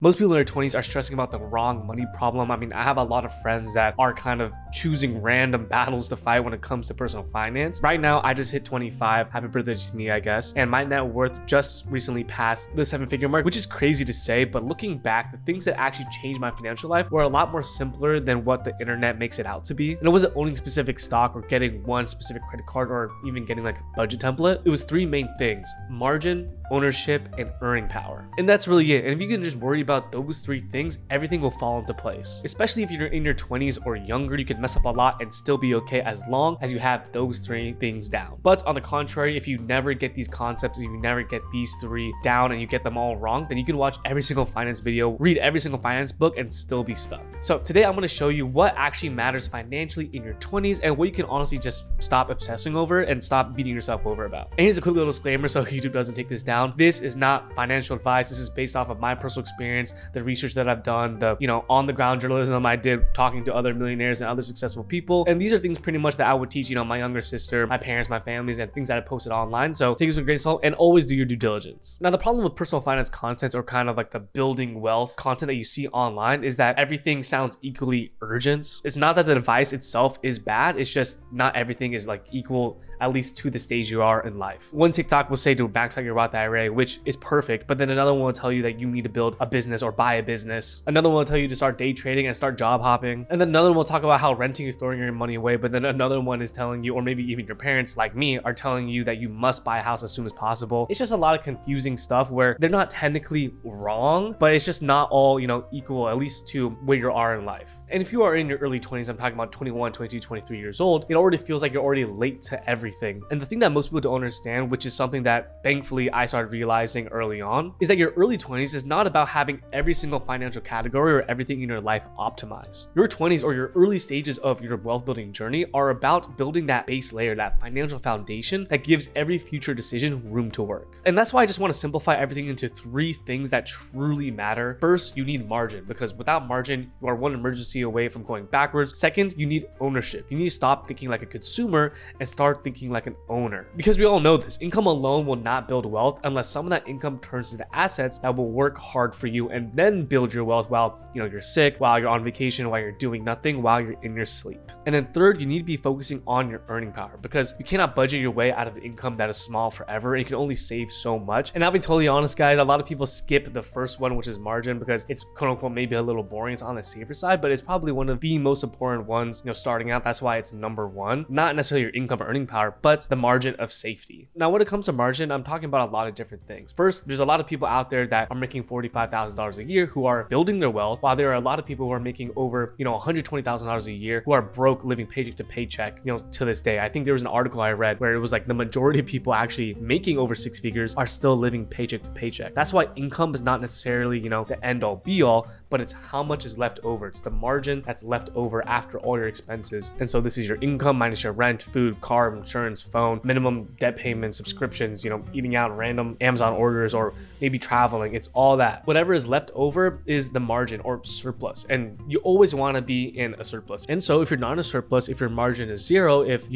Most people in their 20s are stressing about the wrong money problem. I mean, I have a lot of friends that are kind of choosing random battles to fight when it comes to personal finance. Right now, I just hit 25. Happy birthday to me, I guess. And my net worth just recently passed the 7-figure mark, which is crazy to say. But looking back, the things that actually changed my financial life were a lot more simpler than what the internet makes it out to be. And it wasn't owning specific stock or getting one specific credit card or even getting like a budget template. It was 3 main things: margin, ownership, and earning power. And that's really it. And if you can just worry about those 3 things, everything will fall into place. Especially if you're in your 20s or younger, you can mess up a lot and still be okay as long as you have those 3 things down. But on the contrary, if you never get these concepts, if you never get these 3 down and you get them all wrong, then you can watch every single finance video, read every single finance book, and still be stuck. So today I'm going to show you what actually matters financially in your 20s and what you can honestly just stop obsessing over and stop beating yourself over about. And here's a quick little disclaimer so YouTube doesn't take this down. This is not financial advice. This is based off of my personal experience, the research that I've done, the on the ground journalism I did talking to other millionaires and other successful people. And these are things pretty much that I would teach, my younger sister, my parents, my families, and things that I posted online. So take this with a grain of salt and always do your due diligence. Now, the problem with personal finance content, or kind of like the building wealth content that you see online, is that everything sounds equally urgent. It's not that the advice itself is bad. It's just not everything is like equal, at least to the stage you are in life. One TikTok will say to max out your Roth IRA, which is perfect, but then another one will tell you that you need to build a business or buy a business. Another one will tell you to start day trading and start job hopping. And then another one will talk about how renting is throwing your money away, but then another one is telling you, or maybe even your parents like me are telling you, that you must buy a house as soon as possible. It's just a lot of confusing stuff where they're not technically wrong, but it's just not all, equal, at least to where you are in life. And if you are in your early 20s, I'm talking about 21, 22, 23 years old, it already feels like you're already late to everything. And the thing that most people don't understand, which is something that thankfully I started realizing early on, is that your early 20s is not about having every single financial category or everything in your life optimized. Your 20s, or your early stages of your wealth building journey, are about building that base layer, that financial foundation that gives every future decision room to work. And that's why I just want to simplify everything into 3 things that truly matter. First, you need margin, because without margin, you are one emergency away from going backwards. Second, you need ownership. You need to stop thinking like a consumer and start thinking like an owner. Because we all know this, income alone will not build wealth unless some of that income turns into assets that will work hard for you and then build your wealth while you're sick, while you're on vacation, while you're doing nothing, while you're in your sleep. And then third, you need to be focusing on your earning power, because you cannot budget your way out of income that is small forever, and you can only save so much. And I'll be totally honest, guys, a lot of people skip the first one, which is margin, because it's quote unquote maybe a little boring. It's on the safer side, but it's probably one of the most important ones, starting out. That's why it's number 1, not necessarily your income or earning power, but the margin of safety. Now, when it comes to margin, I'm talking about a lot of different things. First, there's a lot of people out there that are making $45,000 a year who are building their wealth, while there are a lot of people who are making over, $120,000 a year who are broke, living paycheck to paycheck, to this day. I think there was an article I read where it was like the majority of people actually making over 6 figures are still living paycheck to paycheck. That's why income is not necessarily, the end all be all, but it's how much is left over. It's the margin that's left over after all your expenses. And so this is your income minus your rent, food, car, insurance, phone, minimum debt payments, subscriptions, eating out, random Amazon orders, or maybe traveling. It's all that. Whatever is left over is the margin or surplus. And you always want to be in a surplus. And so if you're not in a surplus, if your margin is 0, if,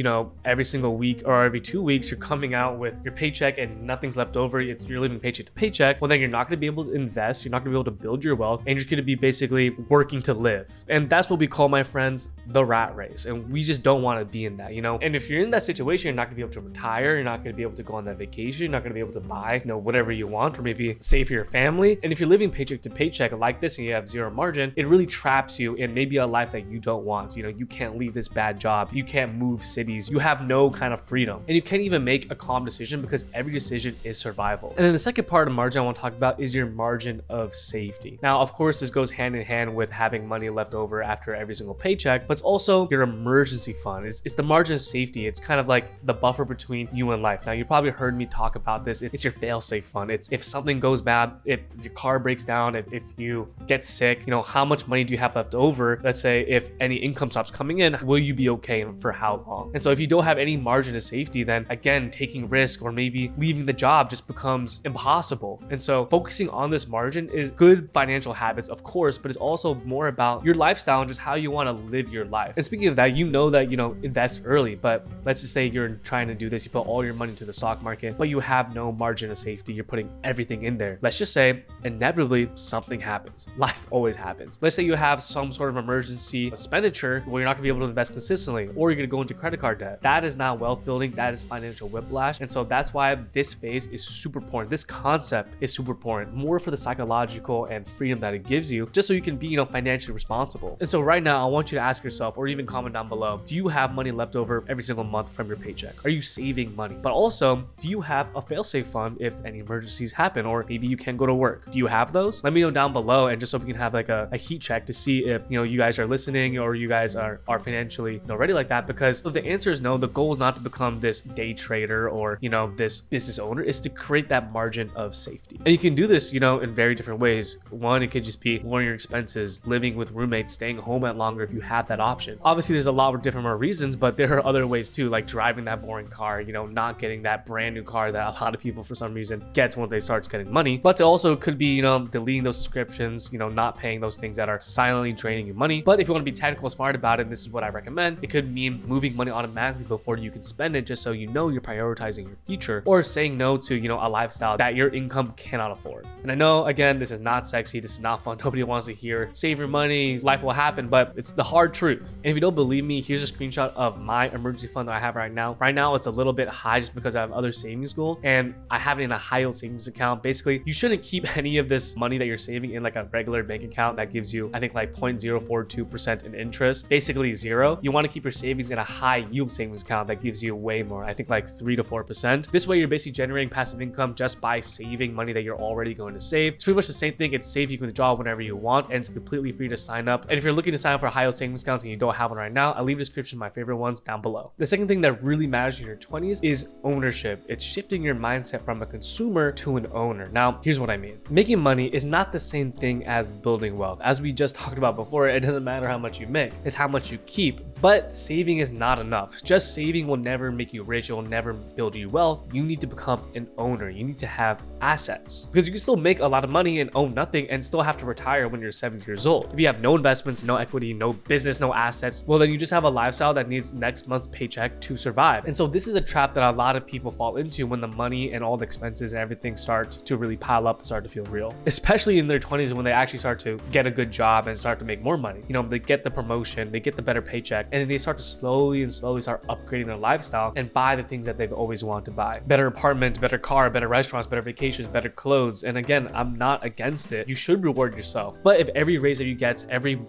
every single week or every 2 weeks, you're coming out with your paycheck and nothing's left over, you're living paycheck to paycheck, well, then you're not going to be able to invest. You're not going to be able to build your wealth, and you're going to be basically working to live. And that's what we call, my friends, the rat race. And we just don't want to be in that, And if you're in that situation, you're not going to be able to retire. You're not going to be able to go on that vacation. You're not going to be able to buy, whatever you want, or maybe save for your family. And if you're living paycheck to paycheck like this and you have 0 margin, it really traps you in maybe a life that you don't want. You can't leave this bad job. You can't move cities. You have no kind of freedom. And you can't even make a calm decision, because every decision is survival. And then the second part of margin I want to talk about is your margin of safety. Now, of course, this goes hand in hand with having money left over after every single paycheck, but it's also your emergency fund. It's the margin of safety. It's kind of like the buffer between you and life. Now, you probably heard me talk about this. It's your fail-safe fund. It's if something goes bad, if your car breaks down, if you get sick, how much money do you have left over? Let's say if any income stops coming in, will you be okay, and for how long? And so if you don't have any margin of safety, then again, taking risk or maybe leaving the job just becomes impossible. And so focusing on this margin is good financial habits, of of course, but it's also more about your lifestyle and just how you want to live your life. And speaking of that, you know that, invest early, but let's just say you're trying to do this, you put all your money into the stock market, but you have no margin of safety. You're putting everything in there. Let's just say inevitably something happens. Life always happens. Let's say you have some sort of emergency expenditure where you're not gonna be able to invest consistently, or you're gonna go into credit card debt. That is not wealth building, that is financial whiplash. And so that's why this phase is super important. This concept is super important, more for the psychological and freedom that it gives you, just so you can be, financially responsible. And so right now, I want you to ask yourself, or even comment down below, do you have money left over every single month from your paycheck? Are you saving money? But also, do you have a fail-safe fund if any emergencies happen, or maybe you can't go to work? Do you have those? Let me know down below, and just so we can have like a heat check to see if you guys are listening, or you guys are financially ready like that. Because if the answer is no, the goal is not to become this day trader or this business owner. Is to create that margin of safety. And you can do this in very different ways. One, it could just be lowering your expenses, living with roommates, staying home at longer if you have that option. Obviously there's a lot of different more reasons, but there are other ways too, like driving that boring car, not getting that brand new car that a lot of people for some reason gets when they start getting money. But it also could be deleting those subscriptions, not paying those things that are silently draining you money. But if you want to be technical smart about it, this is what I recommend. It could mean moving money automatically before you can spend it, just so you're prioritizing your future, or saying no to a lifestyle that your income cannot afford. And I know, again, this is not sexy, this is not fun, nobody wants to hear save your money, life will happen, but it's the hard truth. And if you don't believe me, here's a screenshot of my emergency fund that I have right now. Right now it's a little bit high just because I have other savings goals, and I have it in a high yield savings account. Basically, you shouldn't keep any of this money that you're saving in like a regular bank account that gives you, I think, like 0.042% in interest, basically zero. You want to keep your savings in a high yield savings account that gives you way more, I think like 3 to 4%. This way you're basically generating passive income just by saving money that you're already going to save. It's pretty much the same thing. It's safe, you can withdraw whenever you want, and it's completely free to sign up. And if you're looking to sign up for a high yield savings account and you don't have one right now, I'll leave a description of my favorite ones down below. The second thing that really matters in your 20s is ownership. It's shifting your mindset from a consumer to an owner. Now, here's what I mean. Making money is not the same thing as building wealth. As we just talked about before, it doesn't matter how much you make, it's how much you keep. But saving is not enough. Just saving will never make you rich, it will never build you wealth. You need to become an owner. You need to have assets, because you can still make a lot of money and own nothing and still have to retire when you're 70 years old. If you have no investments, no equity, no business, no assets, well, then you just have a lifestyle that needs next month's paycheck to survive. And so this is a trap that a lot of people fall into when the money and all the expenses and everything start to really pile up and start to feel real, especially in their 20s, when they actually start to get a good job and start to make more money. They get the promotion, they get the better paycheck, and then they start to slowly start upgrading their lifestyle and buy the things that they've always wanted to buy. Better apartment, better car, better restaurants, better vacations, better clothes. And again, I'm not against it. You should reward yourself. But if every raise that you get, every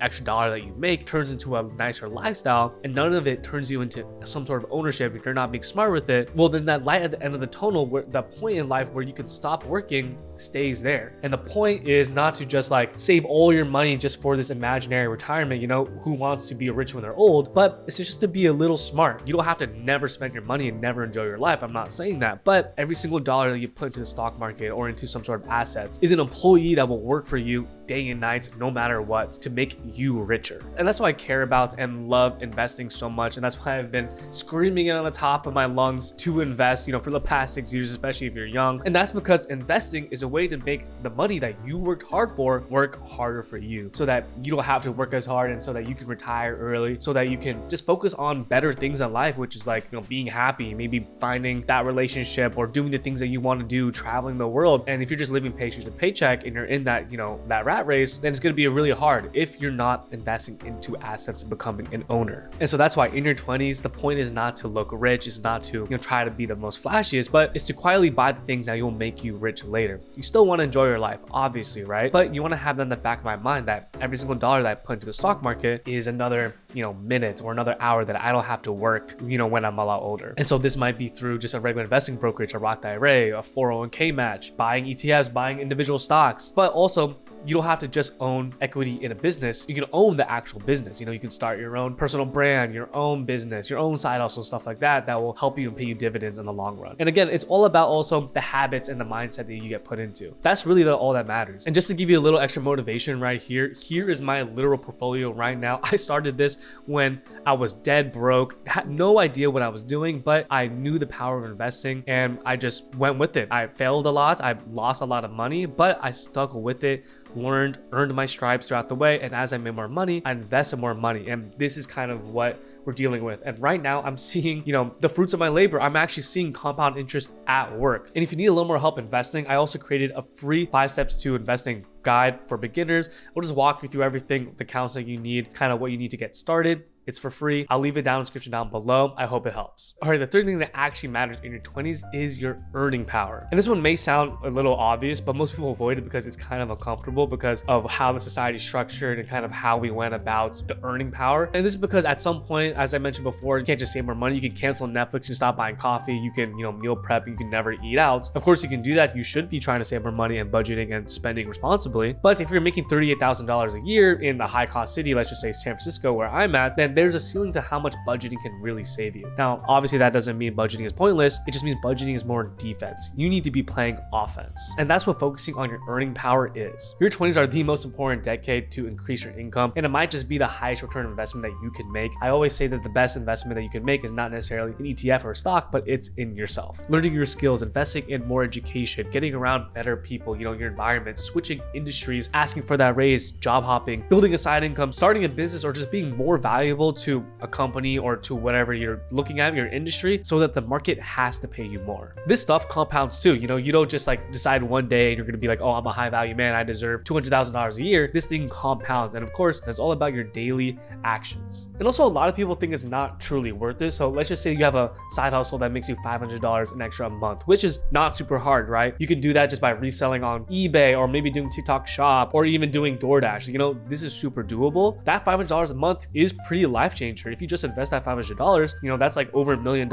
extra dollar that you make turns into a nicer lifestyle, and none of it turns you into some sort of ownership, if you're not being smart with it, well, then that light at the end of the tunnel, where the point in life where you can stop working, stays there. And the point is not to just like save all your money just for this imaginary retirement. Who wants to be rich when they're old? But it's just to be a little smart. You don't have to never spend your money and never enjoy your life. I'm not saying that, but every single dollar that you put into the stock market or into some sort of assets is an employee that will work for you day and night, no matter what, to make you richer. And that's why I care about and love investing so much. And that's why I've been screaming it on the top of my lungs to invest, for the past 6 years, especially if you're young. And that's because investing is a way to make the money that you worked hard for work harder for you, so that you don't have to work as hard, and so that you can retire early, so that you can just focus on better things in life, which is like, being happy, maybe finding that relationship, or doing the things that you want to do, traveling the world. And if you're just living paycheck to paycheck and you're in that, that rat race, then it's going to be really hard if you're not investing into assets and becoming an owner. And so that's why in your 20s, the point is not to look rich, is not to try to be the most flashiest, but it's to quietly buy the things that will make you rich later. You still want to enjoy your life, obviously, right? But you want to have that in the back of my mind, that every single dollar that I put into the stock market is another minute or another hour that I don't have to work when I'm a lot older. And so this might be through just a regular investing brokerage, a Roth IRA, a 401k match, buying ETFs, buying individual stocks. But also, you don't have to just own equity in a business. You can own the actual business. You can start your own personal brand, your own business, your own side hustle, stuff like that will help you and pay you dividends in the long run. And again, it's all about also the habits and the mindset that you get put into. That's really all that matters. And just to give you a little extra motivation right here is my literal portfolio right now. I started this when I was dead broke, had no idea what I was doing, but I knew the power of investing and I just went with it. I failed a lot. I lost a lot of money, but I stuck with it learned, earned my stripes throughout the way. And as I made more money, I invested more money. And this is kind of what we're dealing with. And right now I'm seeing, the fruits of my labor. I'm actually seeing compound interest at work. And if you need a little more help investing, I also created a free 5 steps to investing guide for beginners. We'll just walk you through everything, the counseling you need, kind of what you need to get started. It's for free. I'll leave it down in the description down below. I hope it helps. All right, the third thing that actually matters in your 20s is your earning power. And this one may sound a little obvious, but most people avoid it because it's kind of uncomfortable because of how the society is structured and kind of how we went about the earning power. And this is because at some point, as I mentioned before, you can't just save more money. You can cancel Netflix and stop buying coffee. You can, meal prep. You can never eat out. Of course, you can do that. You should be trying to save more money and budgeting and spending responsibly. But if you're making $38,000 a year in the high cost city, let's just say San Francisco, where I'm at, then there's a ceiling to how much budgeting can really save you. Now, obviously that doesn't mean budgeting is pointless. It just means budgeting is more defense. You need to be playing offense. And that's what focusing on your earning power is. Your 20s are the most important decade to increase your income, and it might just be the highest return investment that you can make. I always say that the best investment that you can make is not necessarily an ETF or a stock, but it's in yourself. Learning your skills, investing in more education, getting around better people, your environment, switching industries, asking for that raise, job hopping, building a side income, starting a business, or just being more valuable to a company or to whatever you're looking at, your industry, so that the market has to pay you more. This stuff compounds too. You don't just decide one day and you're going to be like, oh, I'm a high value man, I deserve $200,000 a year. This thing compounds. And of course, that's all about your daily actions. And also, a lot of people think it's not truly worth it. So let's just say you have a side hustle that makes you $500 an extra a month, which is not super hard, right? You can do that just by reselling on eBay or maybe doing TikTok shop or even doing DoorDash. This is super doable. That $500 a month is pretty life changing. If you just invest that $500, that's like over $1 million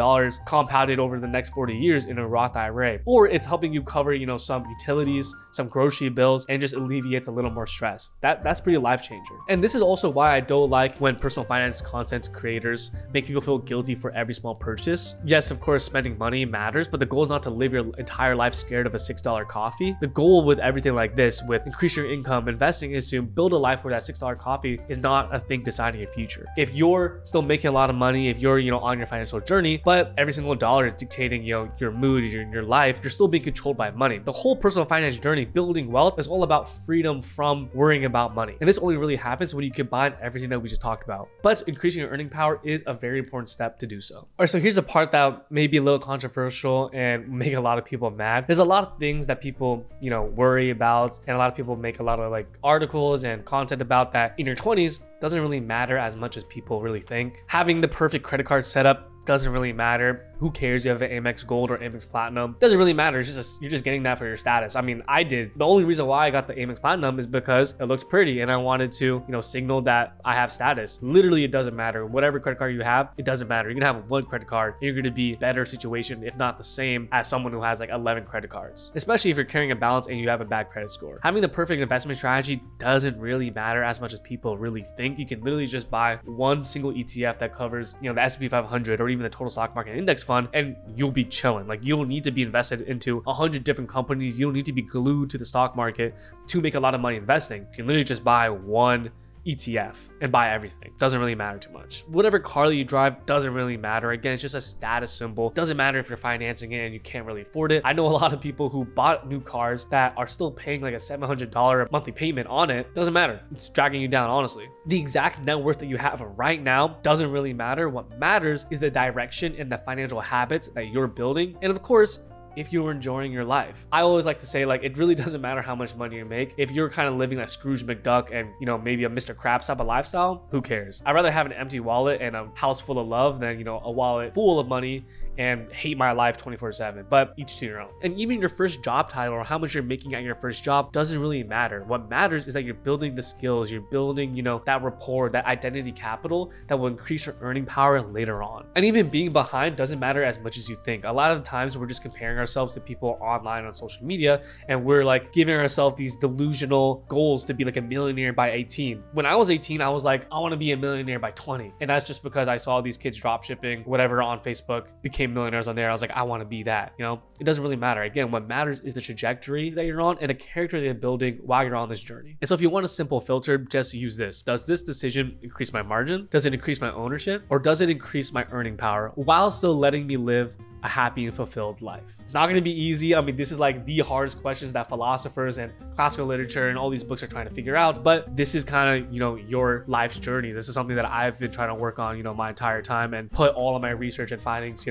compounded over the next 40 years in a Roth IRA. Or it's helping you cover, some utilities, some grocery bills, and just alleviates a little more stress. That's pretty life changer. And this is also why I don't like when personal finance content creators make people feel guilty for every small purchase. Yes, of course, spending money matters, but the goal is not to live your entire life scared of a $6 coffee. The goal with everything like this, with increase your income, investing, is to build a life where that $6 coffee is not a thing deciding your future. If you're still making a lot of money, if you're on your financial journey, but every single dollar is dictating your mood, your life, you're still being controlled by money. The whole personal finance journey, building wealth, is all about freedom from worrying about money. And this only really happens when you combine everything that we just talked about. But increasing your earning power is a very important step to do so. All right, so here's the part that may be a little controversial and make a lot of people mad. There's a lot of things that people worry about, and a lot of people make a lot of articles and content about that in your 20s doesn't really matter as much as people really think. Having the perfect credit card setup doesn't really matter. Who cares? You have an Amex Gold or Amex Platinum. Doesn't really matter. It's just you're just getting that for your status. I mean, I did. The only reason why I got the Amex Platinum is because it looked pretty and I wanted to, signal that I have status. Literally, it doesn't matter. Whatever credit card you have, it doesn't matter. You can have one credit card and you're going to be better situation, if not the same, as someone who has 11 credit cards. Especially if you're carrying a balance and you have a bad credit score. Having the perfect investment strategy doesn't really matter as much as people really think. You can literally just buy one single ETF that covers, the S&P 500 or even the total stock market index fund, and you'll be chilling. You don't need to be invested into 100 different companies. You don't need to be glued to the stock market to make a lot of money investing. You can literally just buy one ETF and buy everything. Doesn't really matter too much. Whatever car that you drive doesn't really matter. Again, it's just a status symbol. Doesn't matter if you're financing it and you can't really afford it. I know a lot of people who bought new cars that are still paying a $700 monthly payment on it. Doesn't matter. It's dragging you down, honestly. The exact net worth that you have right now doesn't really matter. What matters is the direction and the financial habits that you're building. And of course, if you're enjoying your life. I always like to say, it really doesn't matter how much money you make. If you're kind of living like Scrooge McDuck and, maybe a Mr. Krabs type of lifestyle, who cares? I'd rather have an empty wallet and a house full of love than, a wallet full of money and hate my life 24/7, but each to your own. And even your first job title or how much you're making at your first job doesn't really matter. What matters is that you're building the skills, you're building, that rapport, that identity capital that will increase your earning power later on. And even being behind doesn't matter as much as you think. A lot of times we're just comparing ourselves to people online on social media, and we're giving ourselves these delusional goals to be a millionaire by 18. When I was 18, I was I want to be a millionaire by 20. And that's just because I saw these kids drop shipping, whatever, on Facebook, became millionaires on there. I was I want to be that. It doesn't really matter. Again, what matters is the trajectory that you're on and the character that you're building while you're on this journey. And so if you want a simple filter, just use this. Does this decision increase my margin? Does it increase my ownership? Or does it increase my earning power while still letting me live a happy and fulfilled life? It's not going to be easy. I mean, this is like the hardest questions that philosophers and classical literature and all these books are trying to figure out, but this is kind of, your life's journey. This is something that I've been trying to work on, my entire time and put all of my research and findings,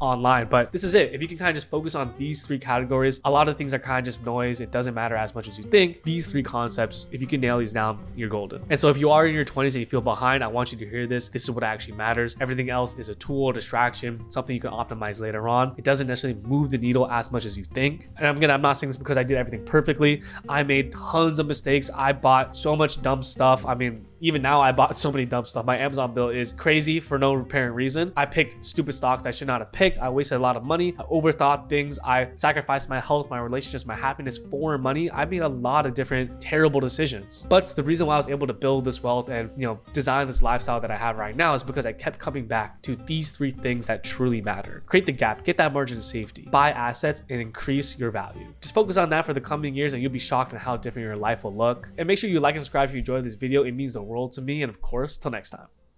online. But this is it. If you can kind of just focus on these three categories, a lot of things are kind of just noise. It doesn't matter as much as you think. These three concepts, if you can nail these down, you're golden. And so if you are in your 20s and you feel behind, I want you to hear this. This is what actually matters. Everything else is a tool, a distraction, something you can optimize later on. It doesn't necessarily move the needle as much as you think. And I'm not saying this because I did everything perfectly. I made tons of mistakes. I bought so much dumb stuff. I mean, even now I bought so many dumb stuff. My Amazon bill is crazy for no apparent reason. I picked stupid stocks I should not have picked. I wasted a lot of money. I overthought things. I sacrificed my health, my relationships, my happiness for money. I made a lot of different terrible decisions. But the reason why I was able to build this wealth and design this lifestyle that I have right now is because I kept coming back to these three things that truly matter. Create the gap, get that margin of safety, buy assets, and increase your value. Just focus on that for the coming years and you'll be shocked at how different your life will look. And make sure you like and subscribe if you enjoyed this video. It means the world to me. And of course, till next time.